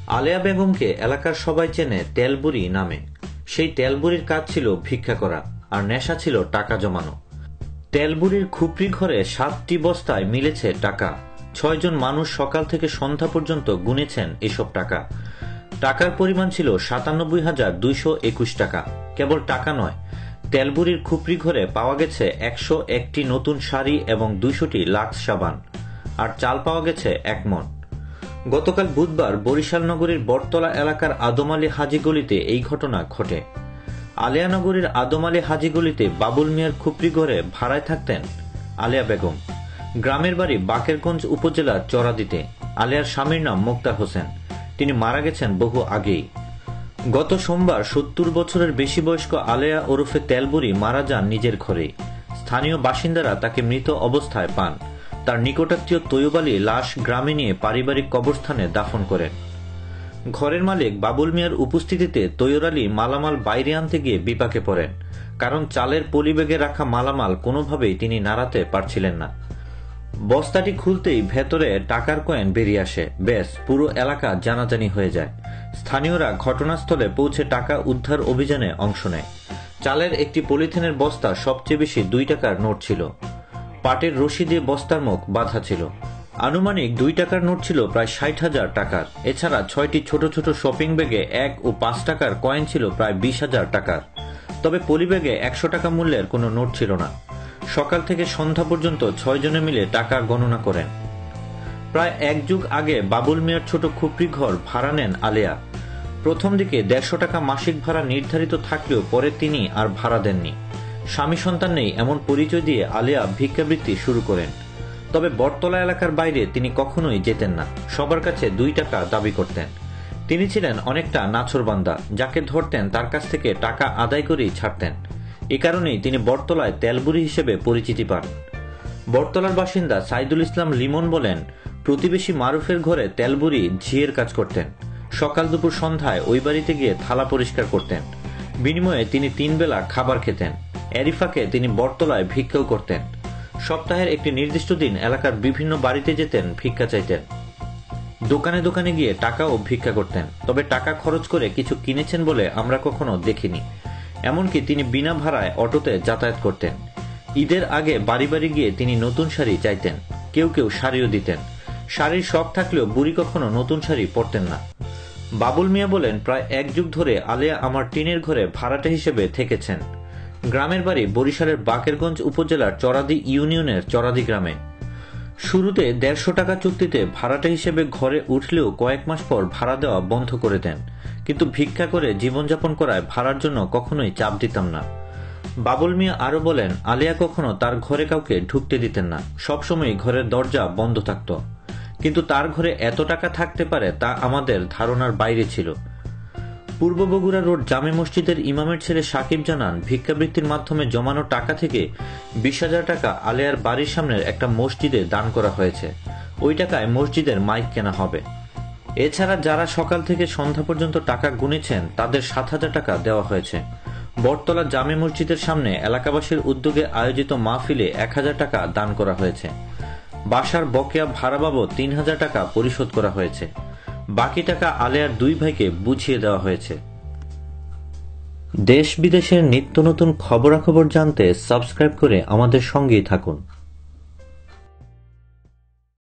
আলেয়া বেগমকে এলাকার সবাই চেনে তেলবুড়ি নামে। সেই তেলবুড়ির কাজ ছিল ভিক্ষা করা, আর নেশা ছিল টাকা জমানো। তেলবুড়ির খুপড়ি ঘরে 7টি বস্তায় মিলেছে টাকা। 6 জন মানুষ সকাল থেকে সন্ধ্যা পর্যন্ত গুনেছেন এসব টাকা। টাকার পরিমাণ ছিল 97,221 টাকা। কেবল টাকা নয়, তেলবুড়ির খুপড়ি ঘরে পাওয়া গেছে 101টি নতুন শাড়ি এবং 200টি লাক্স সাবান, আর চাল পাওয়া গেছে 1 মণ। গতকাল বুধবার বরিশাল নগরীর বটতলা এলাকার আদম আলী হাজী গলিতে এই ঘটনা ঘটে। আলেয়া নগরীর আদম আলী হাজী গলিতে বাবুল মিয়ার খুপড়ি ঘরে ভাড়ায় থাকতেন আলেয়া বেগম। গ্রামের বাড়ি বাকেরগঞ্জ উপজেলার চরাদিতে। আলেয়ার স্বামীর নাম মোক্তার হোসেন। তিনি মারা গেছেন বহু আগেই। গত সোমবার 70 বছরের বেশি বয়স্ক আলেয়া ওরফে তেলবুড়ি মারা যান নিজের ঘরেই। স্থানীয় বাসিন্দারা তাকে মৃত অবস্থায় পান। তার নিকটাত্মীয় তৈয়ব আলী লাশ গ্রামে নিয়ে পারিবারিক কবরস্থানে দাফন করেন। ঘরের মালিক বাবুল মিয়ার উপস্থিতিতে তৈয়ব আলী মালামাল বাইরে আনতে গিয়ে বিপাকে পড়েন, কারণ চালের পলিব্যাগে রাখা মালামাল কোনোভাবেই তিনি নাড়াতে পারছিলেন না। বস্তাটি খুলতেই ভেতরে টাকার কয়েন বেরিয়ে আসে। ব্যাস, পুরো এলাকা জানাজানি হয়ে যায়। স্থানীয়রা ঘটনাস্থলে পৌঁছে টাকা উদ্ধার অভিযানে অংশ নেয়। চালের একটি পলিথিনের বস্তা সবচেয়ে বেশি 2 টাকার নোট ছিল। পাটের রশি দিয়ে বস্তার মুখ বাঁধা ছিল। আনুমানিক 2 টাকার নোট ছিল প্রায় 60,000 টাকার। এছাড়া 6টি ছোট ছোট শপিং ব্যাগে 1 ও 5 টাকার কয়েন ছিল প্রায় 20,000 টাকার। তবে পলিব্যাগে 100 টাকা মূল্যের কোনো নোট ছিল না। সকাল থেকে সন্ধ্যা পর্যন্ত 6 জনে মিলে টাকা গণনা করেন। প্রায় 1 যুগ আগে বাবুল মিয়ার ছোট খুপড়ি ঘর ভাড়া নেন আলেয়া। প্রথম দিকে 150 টাকা মাসিক ভাড়া নির্ধারিত থাকলেও পরে তিনি আর ভাড়া দেননি। স্বামী সন্তান নেই এমন পরিচয় দিয়ে আলেয়া ভিক্ষাবৃত্তি শুরু করেন। তবে বটতলা এলাকার বাইরে তিনি কখনোই যেতেন না। সবার কাছে 2 টাকা দাবি করতেন। তিনি ছিলেন অনেকটা নাছোড়বান্দা। যাকে ধরতেন তার কাছ থেকে টাকা আদায় করেই ছাড়তেন। এ কারণেই তিনি বটতলায় তেলবুড়ি হিসেবে পরিচিতি পান। বটতলার বাসিন্দা সাইদুল ইসলাম লিমন বলেন, প্রতিবেশী মারুফের ঘরে তেলবুড়ি ঝিয়ের কাজ করতেন। সকাল দুপুর সন্ধ্যায় ওই বাড়িতে গিয়ে থালা পরিষ্কার করতেন। বিনিময়ে তিনি 3 বেলা খাবার খেতেন। এরিফাকে তিনি বটতলায় ভিক্ষাও করতেন। সপ্তাহের একটি নির্দিষ্ট দিন এলাকার বিভিন্ন বাড়িতে যেতেন, ভিক্ষা চাইতেন। দোকানে দোকানে গিয়ে টাকাও ভিক্ষা করতেন। তবে টাকা খরচ করে কিছু কিনেছেন বলে আমরা কখনো দেখিনি। এমনকি তিনি বিনা ভাড়ায় অটোতে যাতায়াত করতেন। ঈদের আগে বাড়ি বাড়ি গিয়ে তিনি নতুন শাড়ি চাইতেন। কেউ কেউ শাড়িও দিতেন। শাড়ির শখ থাকলেও বুড়ি কখনো নতুন শাড়ি পরতেন না। বাবুল মিয়া বলেন, প্রায় 1 যুগ ধরে আলেয়া আমার টিনের ঘরে ভাড়াটে হিসেবে থেকেছেন। গ্রামের বাড়ি বরিশালের বাকেরগঞ্জ উপজেলার চরাদি ইউনিয়নের চরাদি গ্রামে। শুরুতে 150 টাকা চুক্তিতে ভাড়াটে হিসেবে ঘরে উঠলেও কয়েক মাস পর ভাড়া দেওয়া বন্ধ করে দেন। কিন্তু ভিক্ষা করে জীবনযাপন করায় ভাড়ার জন্য কখনোই চাপ দিতাম না। বাবুল মিয়া আরো বলেন, আলেয়া কখনো তার ঘরে কাউকে ঢুকতে দিতেন না। সবসময় ঘরের দরজা বন্ধ থাকত। কিন্তু তার ঘরে এত টাকা থাকতে পারে তা আমাদের ধারণার বাইরে ছিল। পূর্ব বগুড়া রোড জামে মসজিদের ইমামের ছেলে সাকিব জানান, ভিক্ষাবৃত্তির মাধ্যমে জমানো টাকা থেকে 20,000 টাকা আলেয়ার বাড়ির সামনের একটা মসজিদে দান করা হয়েছে। ওই টাকায় মসজিদের মাইক কেনা হবে। এছাড়া যারা সকাল থেকে সন্ধ্যা পর্যন্ত টাকা গুনেছেন তাদের 7,000 টাকা দেওয়া হয়েছে। বটতলা জামে মসজিদের সামনে এলাকাবাসীর উদ্যোগে আয়োজিত মাহফিলে 1,000 টাকা দান করা হয়েছে। বাসার বকেয়া ভাড়া বাবদ 3,000 টাকা পরিশোধ করা হয়েছে। বাকি টাকা আলেয়ার 2 ভাইকে বুঝিয়ে দেওয়া হয়েছে। দেশ বিদেশের নিত্য নতুন খবরাখবর জানতে সাবস্ক্রাইব করে আমাদের সঙ্গেই থাকুন।